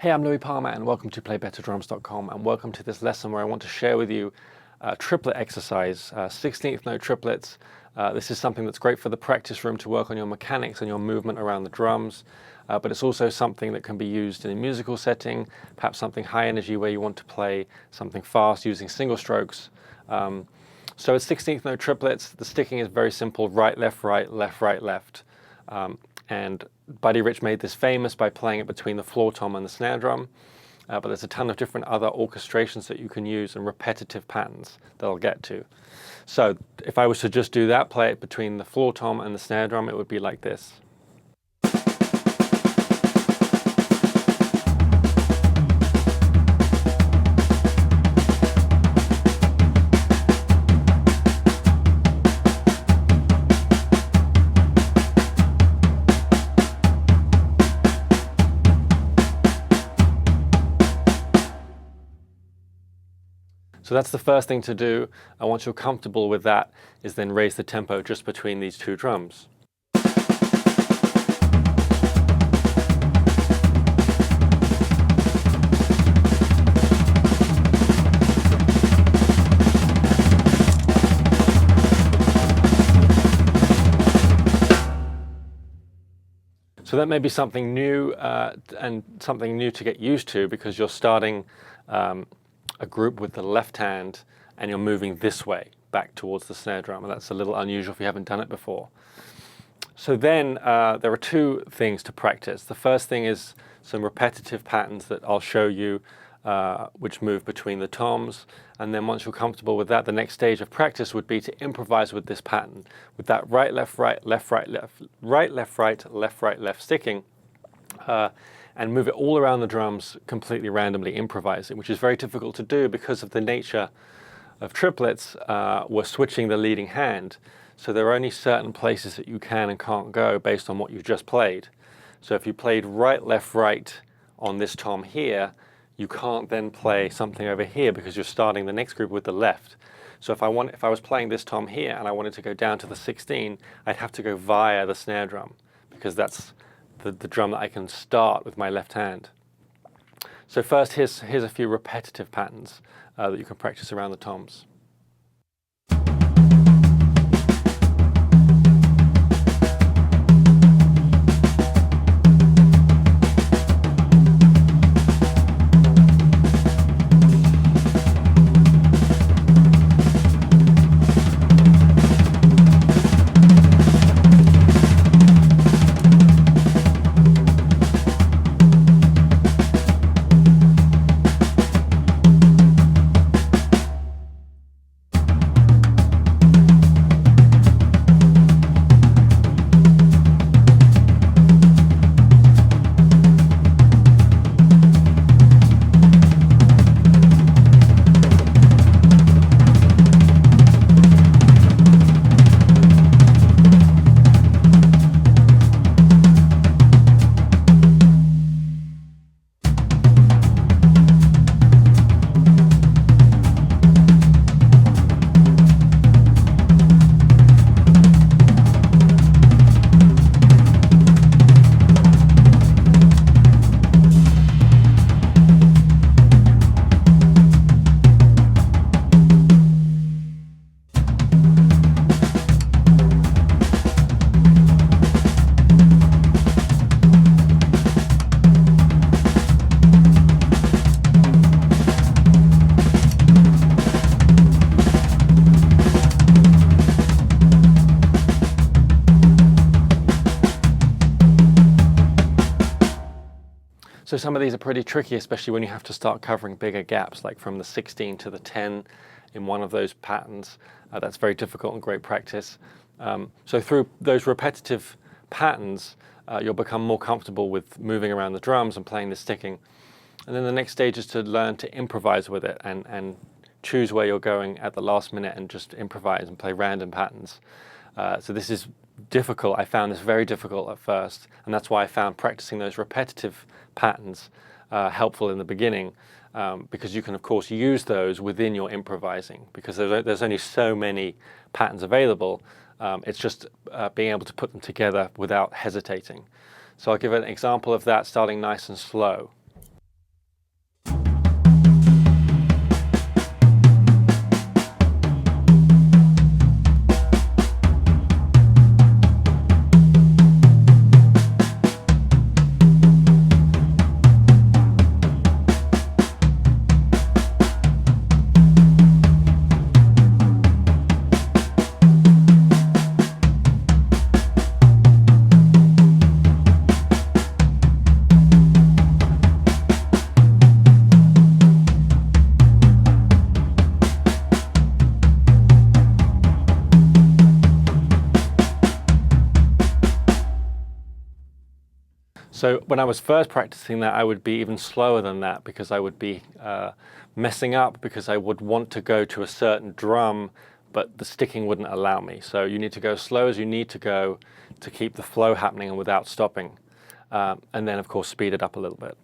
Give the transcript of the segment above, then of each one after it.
Hey, I'm Louie Palmer and welcome to PlayBetterDrums.com, and welcome to this lesson where I want to share with you a triplet exercise, 16th note triplets. This is something that's great for the practice room to work on your mechanics and your movement around the drums, but it's also something that can be used in a musical setting, perhaps something high energy where you want to play something fast using single strokes. So it's 16th note triplets. The sticking is very simple: right, left, right, left, right, left. And Buddy Rich made this famous by playing it between the floor tom and the snare drum. But there's a ton of different other orchestrations that you can use and repetitive patterns that I'll get to. So if I was to just do that, play it between the floor tom and the snare drum, it would be like this. So that's the first thing to do, and once you're comfortable with that, is then raise the tempo just between these two drums. So that may be something new and something new to get used to, because you're starting a group with the left hand and you're moving this way back towards the snare drum, and that's a little unusual if you haven't done it before. So then there are two things to practice. The first thing is some repetitive patterns that I'll show you which move between the toms, and then once you're comfortable with that, the next stage of practice would be to improvise with this pattern, with that right, left, right, left, right, left, right, left, right, left, right, left sticking. And move it all around the drums completely randomly, improvising, which is very difficult to do because of the nature of triplets. We're switching the leading hand, so there are only certain places that you can and can't go based on what you've just played. So if you played right, left, right on this tom here, you can't then play something over here because you're starting the next group with the left. So if I was playing this tom here and I wanted to go down to the 16, I'd have to go via the snare drum, because that's the drum that I can start with my left hand. So first, here's a few repetitive patterns that you can practice around the toms. So some of these are pretty tricky, especially when you have to start covering bigger gaps, like from the 16 to the 10 in one of those patterns. That's very difficult and great practice. So through those repetitive patterns, you'll become more comfortable with moving around the drums and playing the sticking. And then the next stage is to learn to improvise with it and choose where you're going at the last minute and just improvise and play random patterns. So this is difficult. I found this very difficult at first, and that's why I found practicing those repetitive patterns helpful in the beginning, because you can of course use those within your improvising, because there's only so many patterns available. It's just being able to put them together without hesitating. So I'll give an example of that, starting nice and slow. So when I was first practicing that, I would be even slower than that because I would be messing up because I would want to go to a certain drum, but the sticking wouldn't allow me. So you need to go as slow as you need to go to keep the flow happening and without stopping. And then, of course, speed it up a little bit.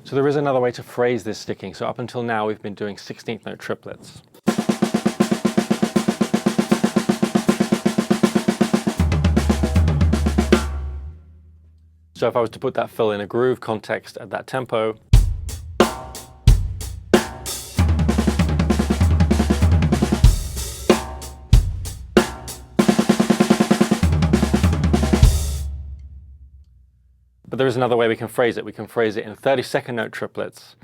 So there is another way to phrase this sticking. So up until now, we've been doing 16th note triplets. So if I was to put that fill in a groove context at that tempo, but there is another way we can phrase it. We can phrase it in 32nd note triplets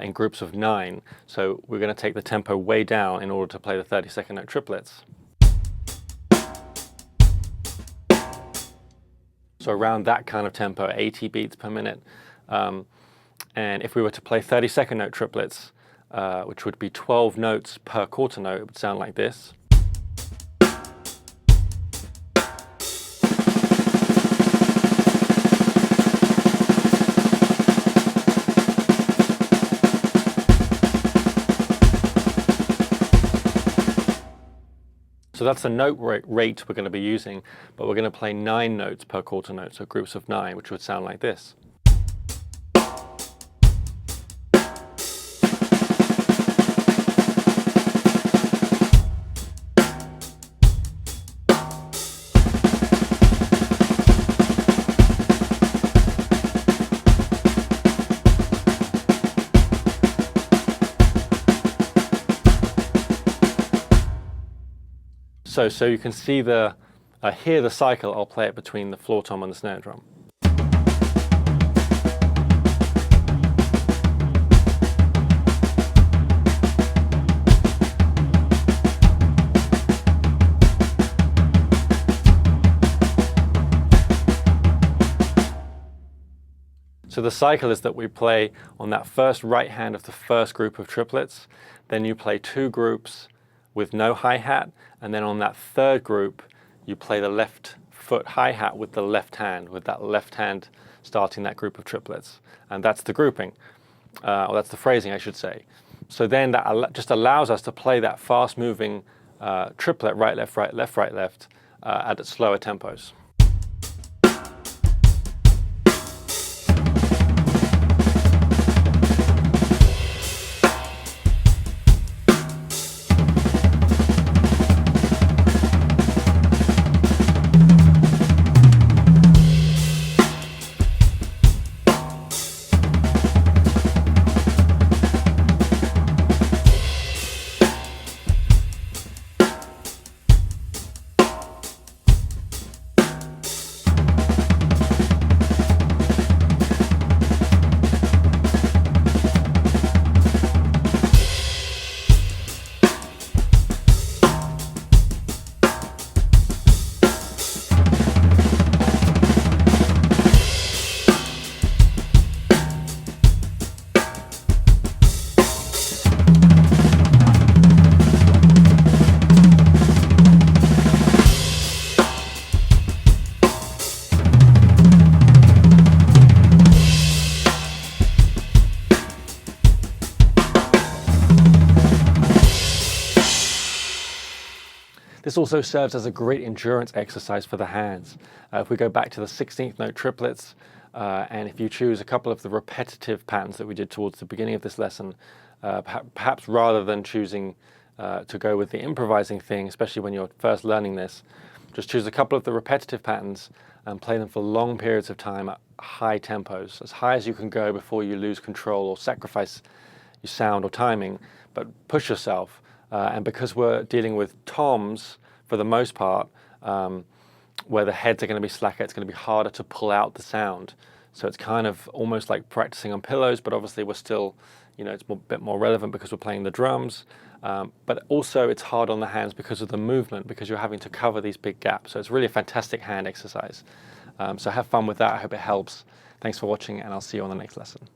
in groups of 9. So we're going to take the tempo way down in order to play the 32nd note triplets. So around that kind of tempo, 80 beats per minute. And if we were to play 32nd note triplets, which would be 12 notes per quarter note, it would sound like this. So that's the note rate we're going to be using, but we're going to play 9 notes per quarter note, so groups of 9, which would sound like this. So you can see hear the cycle. I'll play it between the floor tom and the snare drum. So the cycle is that we play on that first right hand of the first group of triplets, then you play 2 groups with no hi-hat, and then on that third group, you play the left foot hi-hat with the left hand, with that left hand starting that group of triplets. And that's the grouping, or that's the phrasing, I should say. So then that just allows us to play that fast-moving triplet, right, left, right, left, right, left, at slower tempos. This also serves as a great endurance exercise for the hands. If we go back to the 16th note triplets, and if you choose a couple of the repetitive patterns that we did towards the beginning of this lesson, perhaps rather than choosing to go with the improvising thing, especially when you're first learning this, just choose a couple of the repetitive patterns and play them for long periods of time at high tempos, as high as you can go before you lose control or sacrifice your sound or timing, but push yourself. And because we're dealing with toms for the most part, where the heads are going to be slacker, it's going to be harder to pull out the sound. So it's kind of almost like practicing on pillows, but obviously we're still, it's a bit more relevant because we're playing the drums. But also it's hard on the hands because of the movement, because you're having to cover these big gaps. So it's really a fantastic hand exercise. So have fun with that. I hope it helps. Thanks for watching, and I'll see you on the next lesson.